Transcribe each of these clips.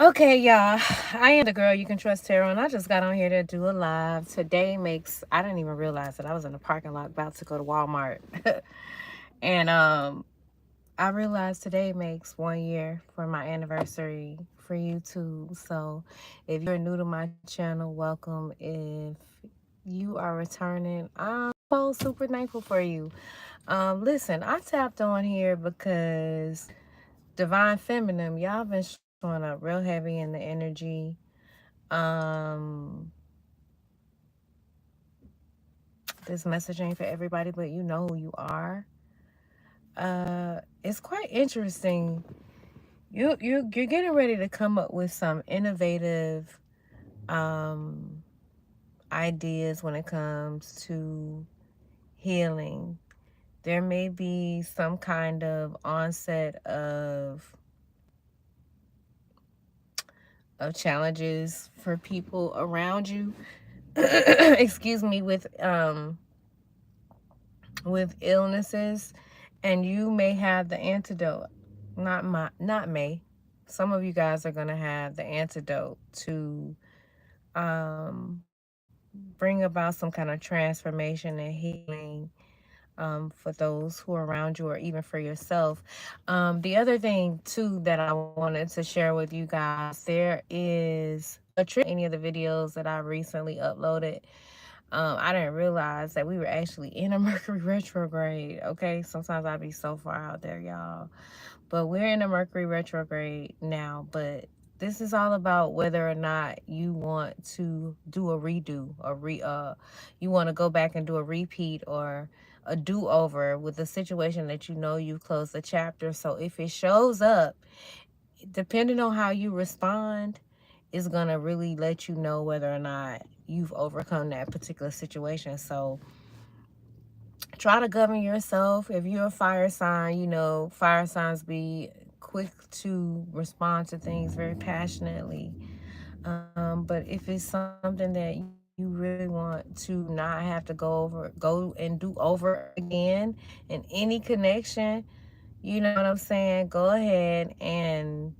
Okay, y'all. I am the girl you can trust tarot, and I just got on here to do a live. Today makes I didn't even realize that I was in the parking lot about to go to Walmart. And I realized today makes 1 year for my anniversary for YouTube. So if you're new to my channel, welcome. If you are returning, I'm so super thankful for you. Listen, I tapped on here because Divine Feminine, y'all been showing up real heavy in the energy. Um, this message ain't for everybody, but you know who you are. It's quite interesting. You're getting ready to come up with some innovative um ideas when it comes to healing. There may be some kind of onset of challenges for people around you. Excuse me, with illnesses, and you may have the antidote. Not may. Some of you guys are gonna have the antidote to bring about some kind of transformation and healing for those who are around you or even for yourself. The other thing too that I wanted to share with you guys, there is a trick any of the videos that I recently uploaded. I didn't realize that we were actually in a Mercury retrograde. Okay, sometimes I'd be so far out there, y'all. But we're in a Mercury retrograde now. But this is all about whether or not you want to do a redo, you want to go back and do a repeat or a do-over with a situation that you know you've closed the chapter. So if it shows up, depending on how you respond, is gonna really let you know whether or not you've overcome that particular situation. So try to govern yourself. If you're a fire sign, you know, fire signs be quick to respond to things very passionately. But if it's something that you really want to not have to go and do over again in any connection, you know what I'm saying? Go ahead and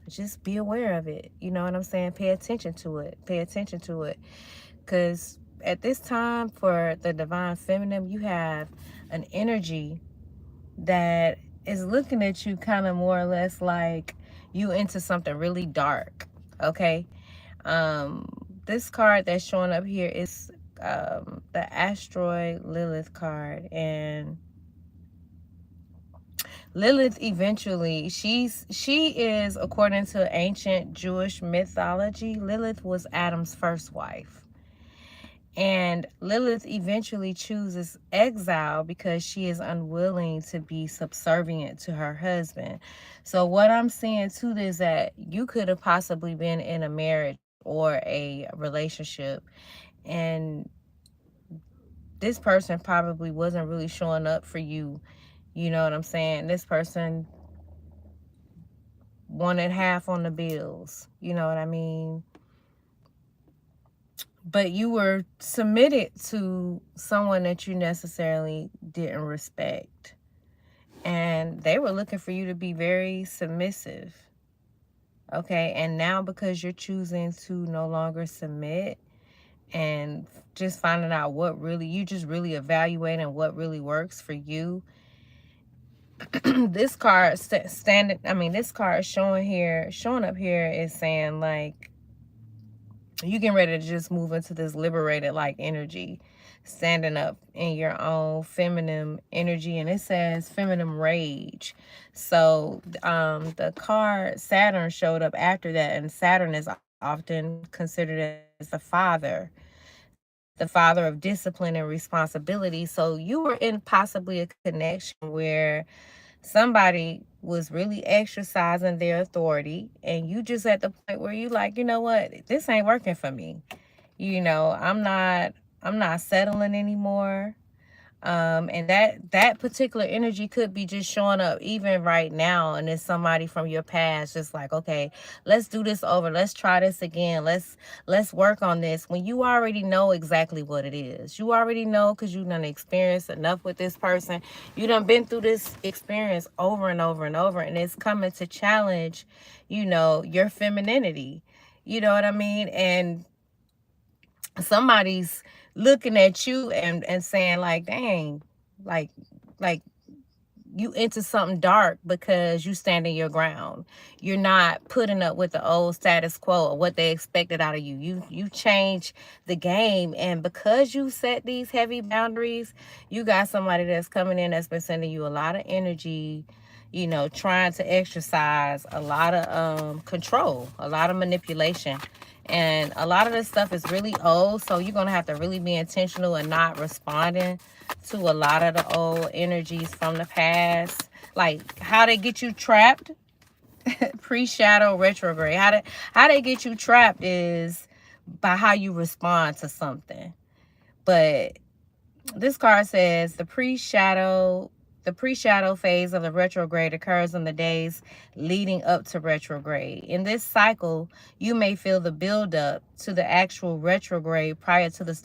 just be aware of it. You know what I'm saying? Pay attention to it. Pay attention to it. Because at this time for the divine feminine, you have an energy that is looking at you kind of more or less like you into something really dark. Okay. This card that's showing up here is the asteroid Lilith card. And Lilith eventually, she is, according to ancient Jewish mythology, Lilith was Adam's first wife. And Lilith eventually chooses exile because she is unwilling to be subservient to her husband. So what I'm seeing too is that you could have possibly been in a marriage or a relationship, and this person probably wasn't really showing up for you. You know what I'm saying? This person wanted half on the bills. You know what I mean? But you were submitted to someone that you necessarily didn't respect. And they were looking for you to be very submissive. Okay. And now because you're choosing to no longer submit and just finding out what really, you just really evaluating what really works for you. This card this card showing up here is saying like, you getting ready to just move into this liberated like energy, standing up in your own feminine energy. And it says feminine rage. So the card Saturn showed up after that, and Saturn is often considered as the father of discipline and responsibility. So you were in possibly a connection where somebody was really exercising their authority, and you just at the point where you like, you know what, this ain't working for me. You know, I'm not settling anymore. And that particular energy could be just showing up even right now, and it's somebody from your past just like, okay, let's do this over, let's try this again, let's work on this, when you already know exactly what it is. You already know, because you done experienced enough with this person. You done been through this experience over and over and over, and it's coming to challenge, you know, your femininity. You know what I mean? And somebody's looking at you and saying like, dang, like like you into something dark because you standing your ground. You're not putting up with the old status quo or what they expected out of you. You change the game, and because you set these heavy boundaries, you got somebody that's coming in that's been sending you a lot of energy, you know, trying to exercise a lot of control, a lot of manipulation. And a lot of this stuff is really old, so you're gonna have to really be intentional and not responding to a lot of the old energies from the past. Like how they get you trapped, pre-shadow retrograde. How they get you trapped is by how you respond to something. But this card says the pre-shadow phase of the retrograde occurs in the days leading up to retrograde. In this cycle, you may feel the buildup to the actual retrograde prior to the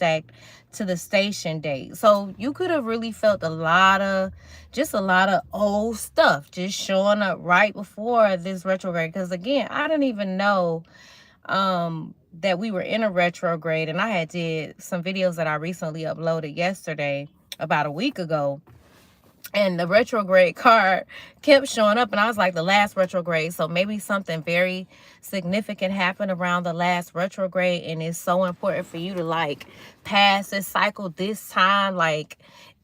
station date. So you could have really felt a lot of old stuff just showing up right before this retrograde. Because again, I didn't even know that we were in a retrograde, and I had did some videos that I recently uploaded yesterday, about a week ago, and the retrograde card kept showing up, and I was like, the last retrograde, so maybe something very significant happened around the last retrograde, and it's so important for you to like pass this cycle this time. Like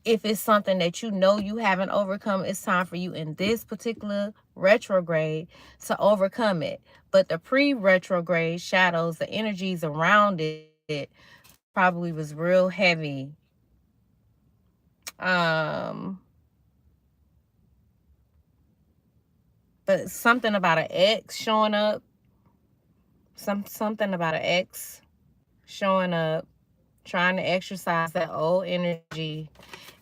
if it's something that you know you haven't overcome, it's time for you in this particular retrograde to overcome it. But the pre-retrograde shadows, the energies around it probably was real heavy. But something about an ex showing up, something about an ex showing up, trying to exercise that old energy.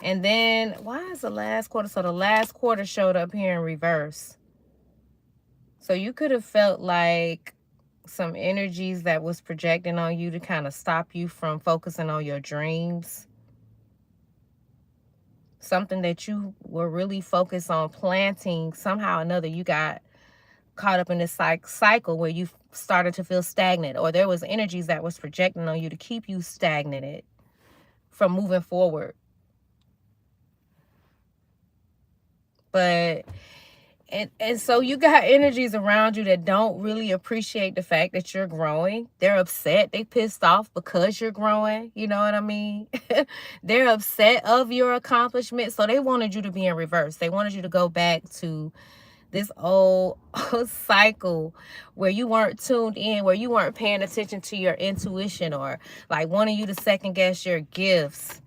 And then why is the last quarter? So the last quarter showed up here in reverse. So you could have felt like some energies that was projecting on you to kind of stop you from focusing on your dreams. Something that you were really focused on planting, somehow or another you got caught up in this cycle where you started to feel stagnant, or there was energies that was projecting on you to keep you stagnated from moving forward. But and so you got energies around you that don't really appreciate the fact that you're growing. They're upset, they pissed off because you're growing, you know what I mean? They're upset of your accomplishment, so they wanted you to be in reverse. They wanted you to go back to this old cycle where you weren't tuned in, where you weren't paying attention to your intuition, or like wanting you to second guess your gifts.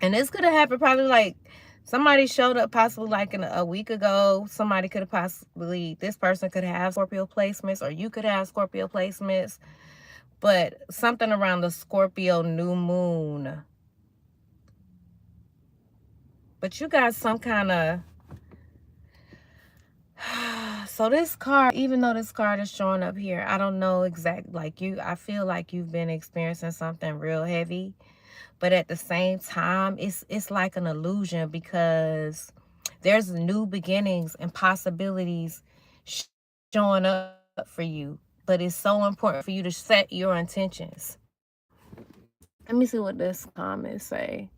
And this could have happened probably like somebody showed up possibly like in a week ago. Somebody could have possibly, this person could have Scorpio placements, or you could have Scorpio placements, but something around the Scorpio new moon. But you got some kind of, so this card, even though this card is showing up here, I don't know exactly, like I feel like you've been experiencing something real heavy, but at the same time, it's like an illusion, because there's new beginnings and possibilities showing up for you. But it's so important for you to set your intentions. Let me see what this comment say.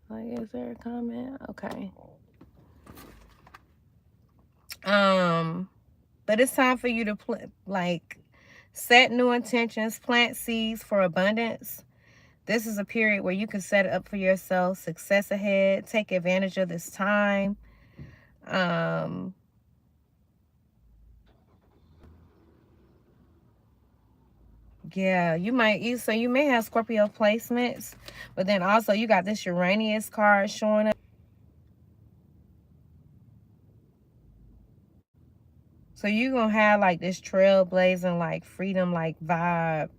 Like, is there a comment? Okay. But it's time for you to like set new intentions, plant seeds for abundance. This is a period where you can set up for yourself success ahead. Take advantage of this time. Yeah, you may have Scorpio placements, but then also you got this Uranus card showing up. So you're gonna have like this trailblazing, like freedom, like vibe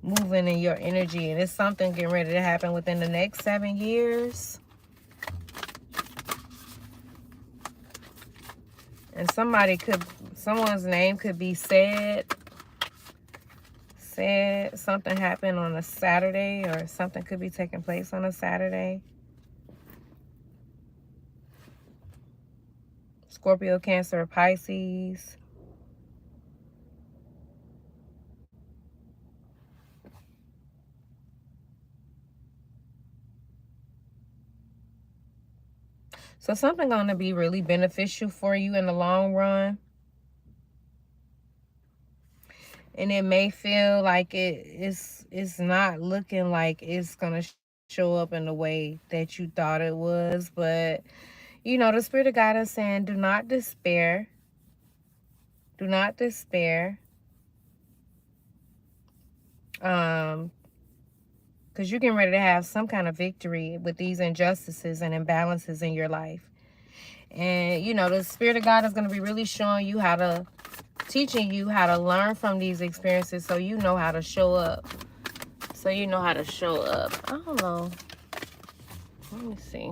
moving in your energy, and it's something getting ready to happen within the next 7 years. And someone's name could be said. Something happened on a Saturday, or something could be taking place on a Saturday. Scorpio, Cancer, Pisces. So something going to be really beneficial for you in the long run. And it may feel like it's not looking like it's going to show up in the way that you thought it was. But, you know, the Spirit of God is saying, do not despair. Do not despair. Because you're getting ready to have some kind of victory with these injustices and imbalances in your life. And, you know, the Spirit of God is going to be really showing you how to, teaching you how to learn from these experiences so you know how to show up. So you know how to show up. I don't know. Let me see.